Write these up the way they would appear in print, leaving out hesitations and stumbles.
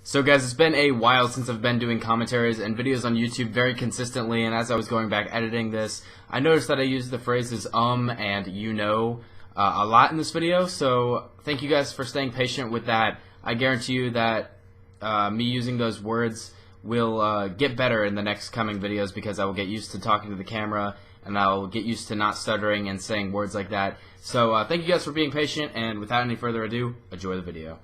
So guys, it's been a while since I've been doing commentaries and videos on YouTube very consistently, and as I was going back editing this, I noticed that I used the phrases and you know a lot in this video, so thank you guys for staying patient with that. I guarantee you that me using those words will get better in the next coming videos because I will get used to talking to the camera and I'll get used to not stuttering and saying words like that. So thank you guys for being patient, and without any further ado, enjoy the video.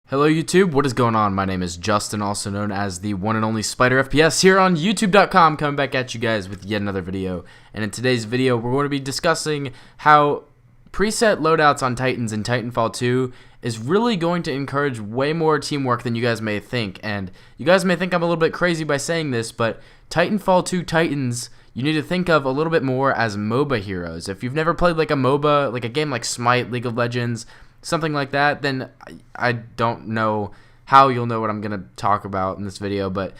Hello YouTube, what is going on? My name is Justin, also known as the one and only SpiderFPS, here on YouTube.com, coming back at you guys with yet another video. And in today's video, we're going to be discussing how preset loadouts on Titans in Titanfall 2 is really going to encourage way more teamwork than you guys may think. And you guys may think I'm a little bit crazy by saying this, but Titanfall 2 Titans, you need to think of a little bit more as MOBA heroes. If you've never played like a MOBA, like a game like Smite, League of Legends, something like that, then I don't know how you'll know what I'm going to talk about in this video, but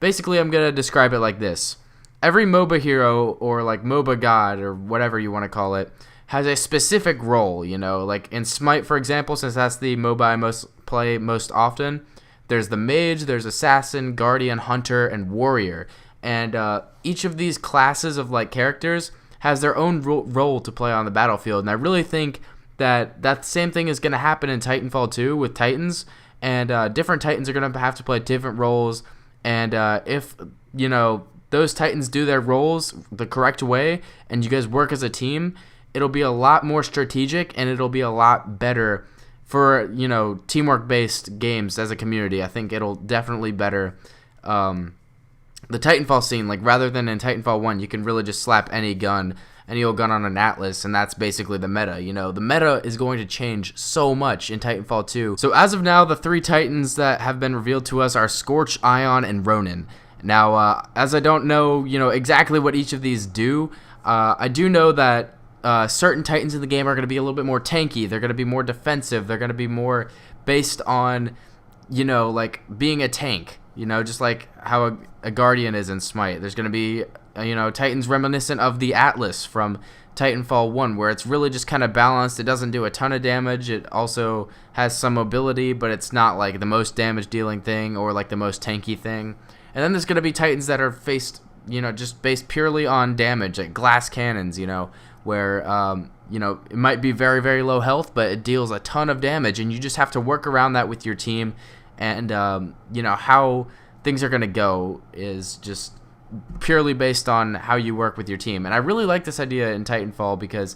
basically I'm going to describe it like this. Every MOBA hero, or like MOBA god, or whatever you want to call it, has a specific role, you know, like in Smite, for example, since that's the MOBA I play most often, there's the mage, there's assassin, guardian, hunter, and warrior, and each of these classes of like characters has their own role to play on the battlefield, and I really think that same thing is going to happen in Titanfall 2 with Titans, and different Titans are going to have to play different roles, and if, you know, those Titans do their roles the correct way, and you guys work as a team, it'll be a lot more strategic, and it'll be a lot better for, you know, teamwork-based games as a community. I think it'll definitely better the Titanfall scene. Like, rather than in Titanfall 1, you can really just slap any old gun on an Atlas, and that's basically the meta. You know, the meta is going to change so much in Titanfall 2. So as of now, the three Titans that have been revealed to us are Scorch, Ion, and Ronin. Now, as I don't know, you know, exactly what each of these do, I do know that certain Titans in the game are going to be a little bit more tanky. They're going to be more defensive. They're going to be more based on, you know, like being a tank. You know, just like how a Guardian is in Smite. There's going to be, you know, Titans reminiscent of the Atlas from Titanfall 1, where it's really just kind of balanced. It doesn't do a ton of damage. It also has some mobility, but it's not like the most damage dealing thing or like the most tanky thing. And then there's going to be Titans that are faced, you know, just based purely on damage, like glass cannons, you know, where, you know, it might be very, very low health, but it deals a ton of damage, and you just have to work around that with your team. And, you know, how things are going to go is just purely based on how you work with your team. And I really like this idea in Titanfall because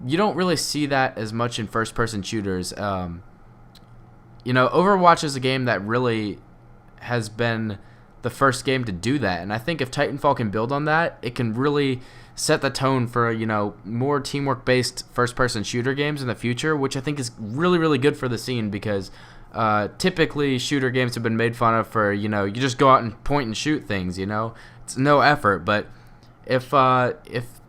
you don't really see that as much in first-person shooters. You know, Overwatch is a game that really has been the first game to do that. And I think if Titanfall can build on that, it can really set the tone for, you know, more teamwork-based first-person shooter games in the future, which I think is really, really good for the scene because typically shooter games have been made fun of for, you know, you just go out and point and shoot things, you know. It's no effort. But if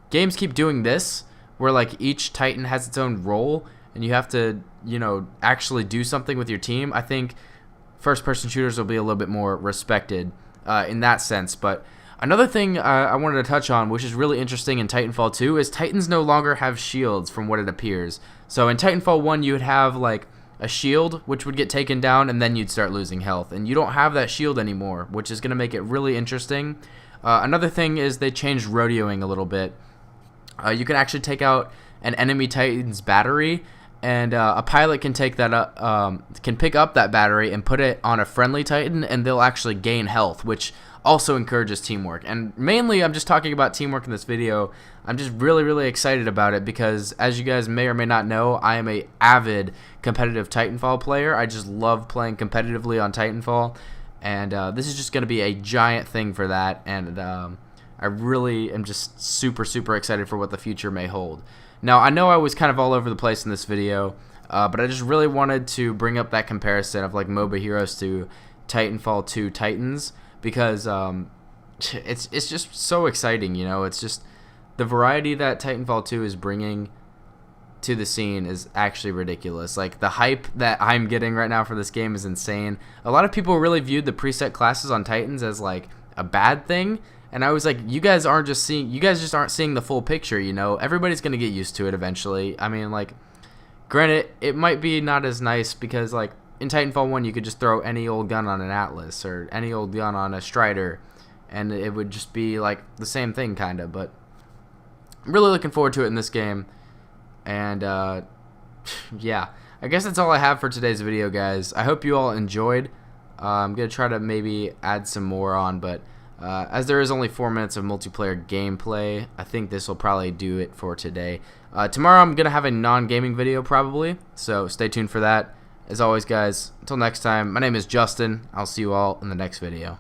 games keep doing this, where like each Titan has its own role and you have to, you know, actually do something with your team, I think first-person shooters will be a little bit more respected in that sense. But another thing I wanted to touch on, which is really interesting in Titanfall 2, is Titans no longer have shields from what it appears. So in Titanfall 1, you would have like a shield, which would get taken down, and then you'd start losing health. And you don't have that shield anymore, which is going to make it really interesting. Another thing is they changed rodeoing a little bit. You can actually take out an enemy Titan's battery, and a pilot can take that up, can pick up that battery and put it on a friendly Titan, and they'll actually gain health, which also encourages teamwork. And mainly, I'm just talking about teamwork in this video. I'm just really, really excited about it because, as you guys may or may not know, I am a avid competitive Titanfall player. I just love playing competitively on Titanfall, and this is just going to be a giant thing for that, and I really am just super, super excited for what the future may hold. Now, I know I was kind of all over the place in this video, but I just really wanted to bring up that comparison of like MOBA heroes to Titanfall 2 Titans, because it's just so exciting, you know. It's just the variety that Titanfall 2 is bringing to the scene is actually ridiculous. Like, the hype that I'm getting right now for this game is insane. A lot of people really viewed the preset classes on Titans as like a bad thing, and I was like, you guys just aren't seeing the full picture, you know. Everybody's gonna get used to it eventually. I mean, like, granted, it might be not as nice because like in Titanfall 1 you could just throw any old gun on an Atlas or any old gun on a Strider, and it would just be like the same thing kinda. But I'm really looking forward to it in this game. And yeah, I guess that's all I have for today's video, guys. I hope you all enjoyed. I'm gonna try to maybe add some more on, but as there is only 4 minutes of multiplayer gameplay, I think this will probably do it for today. Tomorrow I'm gonna have a non-gaming video probably, so stay tuned for that. As always, guys, until next time, my name is Justin. I'll see you all in the next video.